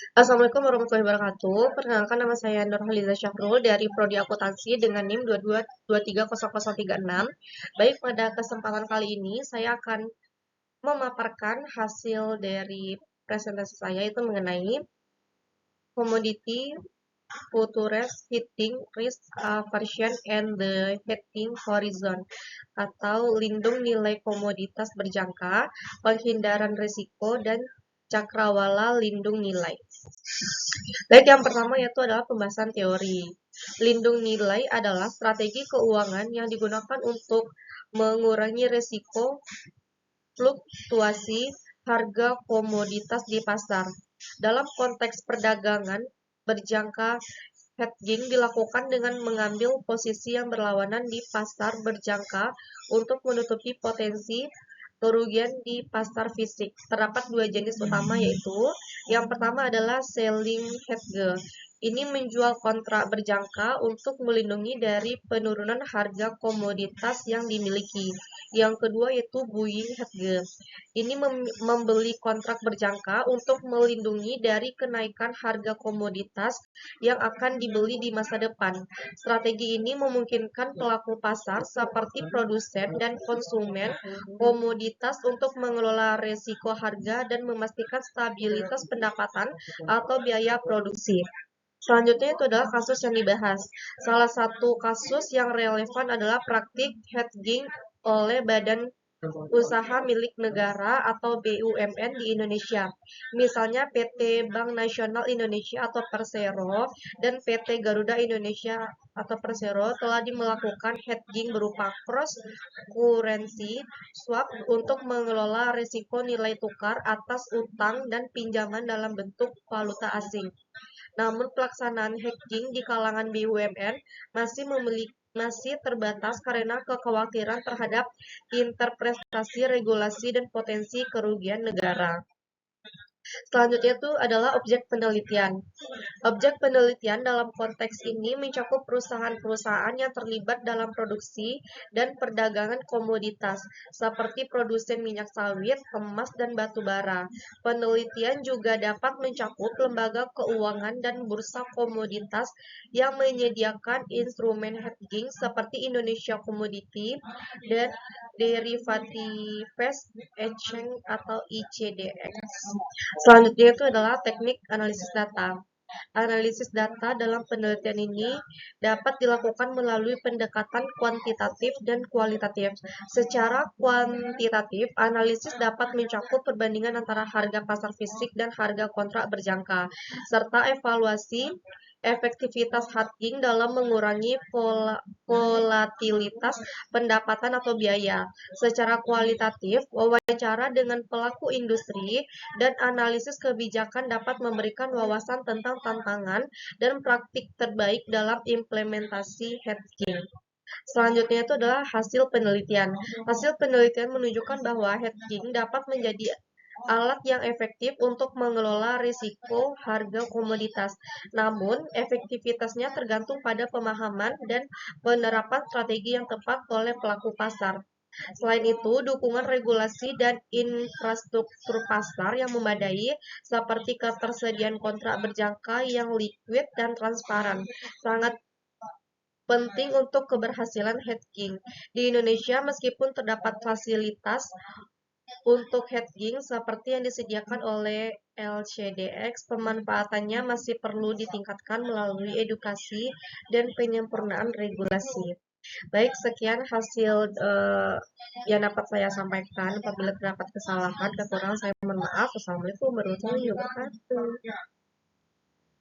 Assalamualaikum warahmatullahi wabarakatuh. Perkenalkan, nama saya Nurhaliza Syahrul dari Prodi Akuntansi dengan NIM 22230036. Baik, pada kesempatan kali ini saya akan memaparkan hasil dari presentasi saya, itu mengenai commodity futures hitting risk aversion and the hedging horizon, atau lindung nilai komoditas berjangka, penghindaran risiko, dan cakrawala lindung nilai. Baik, yang pertama yaitu adalah pembahasan teori. Lindung nilai adalah strategi keuangan yang digunakan untuk mengurangi risiko fluktuasi harga komoditas di pasar. Dalam konteks perdagangan berjangka, hedging dilakukan dengan mengambil posisi yang berlawanan di pasar berjangka untuk menutupi potensi kerugian di pasar fisik. Terdapat dua jenis utama, yaitu yang pertama adalah selling hedge. Ini menjual kontrak berjangka untuk melindungi dari penurunan harga komoditas yang dimiliki. Yang kedua yaitu buying hedge. Ini membeli kontrak berjangka untuk melindungi dari kenaikan harga komoditas yang akan dibeli di masa depan. Strategi ini memungkinkan pelaku pasar seperti produsen dan konsumen komoditas untuk mengelola risiko harga dan memastikan stabilitas pendapatan atau biaya produksi. Selanjutnya itu adalah kasus yang dibahas. Salah satu kasus yang relevan adalah praktik hedging oleh badan usaha milik negara atau BUMN di Indonesia. Misalnya PT Bank Nasional Indonesia atau Persero dan PT Garuda Indonesia atau Persero telah melakukan hedging berupa cross currency swap untuk mengelola risiko nilai tukar atas utang dan pinjaman dalam bentuk valuta asing. Namun pelaksanaan hedging di kalangan BUMN masih terbatas karena kekhawatiran terhadap interpretasi regulasi dan potensi kerugian negara. Selanjutnya itu adalah objek penelitian. Objek penelitian dalam konteks ini mencakup perusahaan-perusahaan yang terlibat dalam produksi dan perdagangan komoditas, seperti produsen minyak sawit, emas, dan batu bara. Penelitian juga dapat mencakup lembaga keuangan dan bursa komoditas yang menyediakan instrumen hedging seperti Indonesia Commodity dan Derivatives Exchange atau ICDX. Selanjutnya itu adalah teknik analisis data. Analisis data dalam penelitian ini dapat dilakukan melalui pendekatan kuantitatif dan kualitatif. Secara kuantitatif, analisis dapat mencakup perbandingan antara harga pasar fisik dan harga kontrak berjangka, serta evaluasi efektivitas hedging dalam mengurangi volatilitas pendapatan atau biaya. Secara kualitatif, wawancara dengan pelaku industri dan analisis kebijakan dapat memberikan wawasan tentang tantangan dan praktik terbaik dalam implementasi hedging. Selanjutnya itu adalah hasil penelitian. Hasil penelitian menunjukkan bahwa hedging dapat menjadi alat yang efektif untuk mengelola risiko harga komoditas. Namun, efektivitasnya tergantung pada pemahaman dan penerapan strategi yang tepat oleh pelaku pasar. Selain itu, dukungan regulasi dan infrastruktur pasar yang memadai, seperti ketersediaan kontrak berjangka yang liquid dan transparan, sangat penting untuk keberhasilan hedging. Di Indonesia, meskipun terdapat fasilitas untuk hedging seperti yang disediakan oleh LCDX, pemanfaatannya masih perlu ditingkatkan melalui edukasi dan penyempurnaan regulasi. Baik, sekian hasil yang dapat saya sampaikan. Apabila terdapat kesalahan, kekurangan, saya mohon maaf. Wassalamualaikum warahmatullahi wabarakatuh.